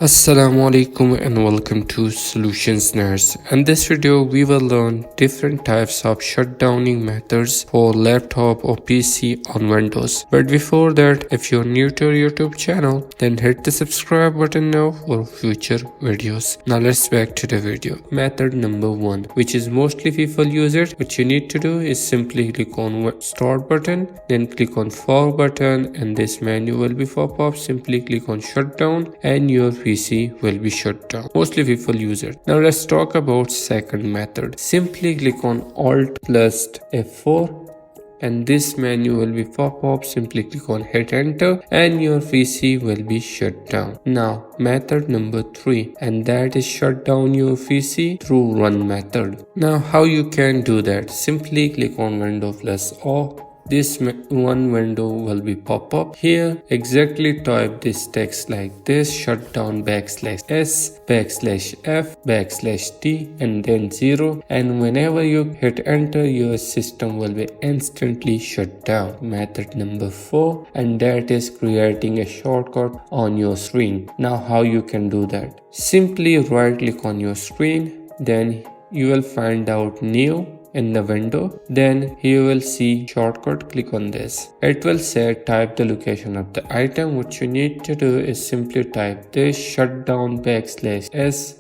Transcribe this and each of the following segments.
Assalamu alaikum and welcome to Solutions Nerds. In this video we will learn different types of shutdowning methods for laptop or PC on Windows. But before that, if you're new to our YouTube channel, then hit the subscribe button now for future videos. Now let's back to the video. Method number 1, which is mostly people use it. What you need to do is simply click on start button, then click on forward button, and this menu will be pop up. Simply click on shutdown and your PC will be shut down. Mostly people use it. Now let's talk about second method. Simply click on Alt plus F4 and this menu will be pop up. Simply click on hit enter and your PC will be shut down. Now method number 3, and that is shut down your PC through run method. Now how you can do that? Simply click on Windows plus O. This one window will be pop up. Here exactly type this text like this: shutdown \s \f \t and then 0, and whenever you hit enter your system will be instantly shut down. Method number 4, and that is creating a shortcut on your screen. Now how you can do that? Simply right click on your screen, then you will find out new in the window, then you will see shortcut. Click on this. It will say type the location of the item. What you need to do is simply type this: shutdown \s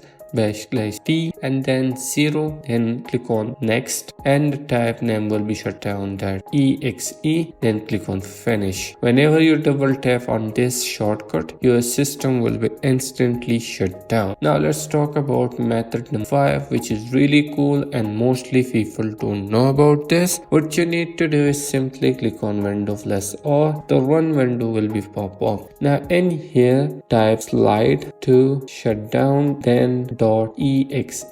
\t and then 0, then click on next and the type name will be shutdown.exe, then click on finish. Whenever you double tap on this shortcut, your system will be instantly shut down. Now let's talk about method number 5, which is really cool and mostly people don't know about this. What you need to do is simply click on Windows plus O. The run window will be pop up. Now in here type Slide-to-Shutdown .exe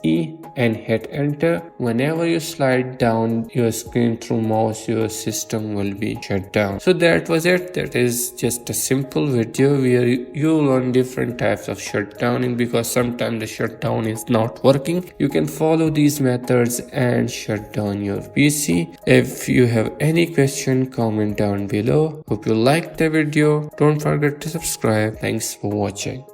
and hit enter. Whenever you slide down your screen through mouse, your system will be shut down. So that was it. That is just a simple video where you learn different types of shutdowning, because sometimes the shutdown is not working. You can follow these methods and shut down your PC. If you have any question, comment down below. Hope you liked the video. Don't forget to subscribe. Thanks for watching.